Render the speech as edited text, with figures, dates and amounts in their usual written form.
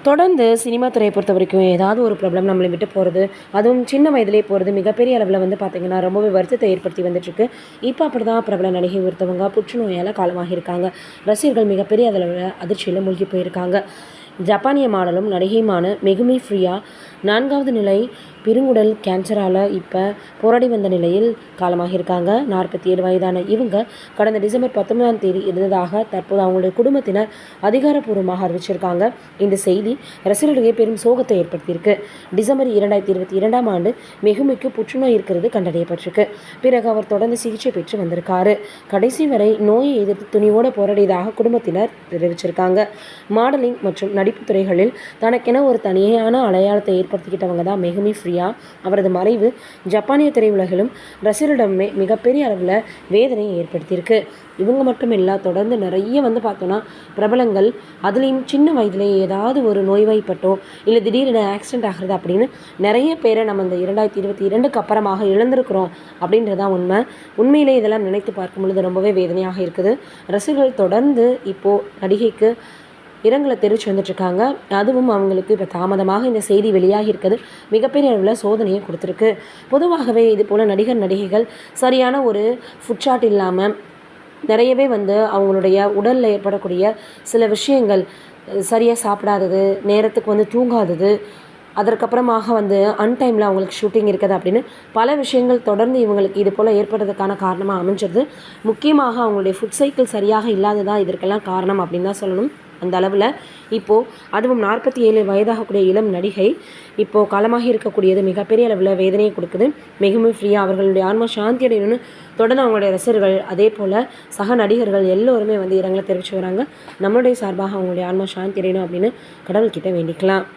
தொடர்ந்து சினிமா துறையை பொறுத்த வரைக்கும் ஏதாவது ஒரு ப்ராப்ளம் நம்மளை விட்டு போகிறது, அதுவும் சின்ன வயதிலே போகிறது மிகப்பெரிய அளவில் வந்து பார்த்திங்கன்னா ரொம்பவே வருத்தத்தை ஏற்படுத்தி வந்துட்டுருக்கு. இப்போ அப்படி தான் பிரபல நடிகை ஒருத்தவங்க புற்றுநோயால் காலமாகியிருக்காங்க. ரசிகர்கள் மிகப்பெரிய அளவில் அதிர்ச்சியில் மூழ்கி போயிருக்காங்க. ஜப்பானிய மாடலும் நடிகையுமான மெகுமி ஃப்ரியா 4வது நிலை பெருங்குடல் கேன்சரால் இப்போ போராடி வந்த நிலையில் காலமாகியிருக்காங்க. 47 வயதான இவங்க கடந்த டிசம்பர் 19ஆம் தேதி இருந்ததாக தற்போது அவங்களுடைய குடும்பத்தினர் அதிகாரப்பூர்வமாக அறிவிச்சிருக்காங்க. இந்த செய்தி ரசிகர்களிடையே பெரும் சோகத்தை ஏற்படுத்தியிருக்கு. டிசம்பர் 2022ஆம் ஆண்டு மெகுமிக்கு புற்றுநோய் இருக்கிறது கண்டறியப்பட்டிருக்கு. பிறகு அவர் தொடர்ந்து சிகிச்சை பெற்று வந்திருக்காரு. கடைசி வரை நோயை எதிர்த்து துணிவோடு போராடியதாக குடும்பத்தினர் தெரிவிச்சிருக்காங்க. மாடலிங் மற்றும் நடிப்பு துறைகளில் தனக்கென ஒரு தனியான அடையாளத்தை ஏற்படுத்திக்கிட்டவங்க தான் மெகுமி ஃப்ரியா. அவரது மறைவு ஜப்பானிய திரையுலகிலும் ரசிகர்களிடமே மிகப்பெரிய அளவில் வேதனையை ஏற்படுத்தியிருக்கு. இவங்க மட்டும் இல்லை, தொடர்ந்து நிறைய வந்து பார்த்தோன்னா பிரபலங்கள் அதுலேயும் சின்ன வயதிலே ஏதாவது ஒரு நோய்வாய்ப்பட்டோ இல்லை திடீரென ஆக்சிடென்ட் ஆகிறது அப்படின்னு நிறைய பேரை நம்ம இந்த 2022க்கு அப்புறமாக இழந்திருக்கிறோம் அப்படின்றதான் உண்மை. உண்மையிலே இதெல்லாம் நினைத்து பார்க்கும் பொழுது ரொம்பவே வேதனையாக இருக்குது. ரசிகர்கள் தொடர்ந்து இப்போது நடிகைக்கு இரங்கலை தெரிவித்து வந்துட்டுருக்காங்க. அதுவும் அவங்களுக்கு இப்போ தாமதமாக இந்த செய்தி வெளியாகி இருக்கிறது மிகப்பெரிய அளவில் சோதனையை கொடுத்துருக்கு. பொதுவாகவே இது போல் நடிகைகள் சரியான ஒரு ஃபுட் இல்லாமல் நிறையவே வந்து அவங்களுடைய உடலில் ஏற்படக்கூடிய சில விஷயங்கள், சரியாக சாப்பிடாதது, நேரத்துக்கு வந்து தூங்காதது, அதற்கப்புறமாக வந்து அன்டைமில் அவங்களுக்கு ஷூட்டிங் இருக்குது அப்படின்னு பல விஷயங்கள் தொடர்ந்து இவங்களுக்கு இது போல் ஏற்படுறதுக்கான காரணமாக அமைஞ்சிருது. முக்கியமாக அவங்களுடைய ஃபுட் சைக்கிள் சரியாக இல்லாததான் இதற்கெல்லாம் காரணம் அப்படின்னு தான் சொல்லணும். அந்த அளவில் இப்போது அதுவும் 47 வயதாகக்கூடிய இளம் நடிகை இப்போது காலமாகி இருக்கக்கூடியது மிகப்பெரிய அளவில் வேதனையை கொடுக்குது. மெகுமி ஃப்ரியா அவர்களுடைய ஆன்மா சாந்தி அடையணும்னு தொடர்ந்து அவங்களுடைய ரசிகர்கள் அதே போல் சக நடிகர்கள் எல்லோருமே வந்து இரங்கலை தெரிவித்து வராங்க. நம்மளுடைய சார்பாக அவங்களுடைய ஆன்மா சாந்தி அடையணும் அப்படின்னு கடவுள்கிட்ட வேண்டிக்கலாம்.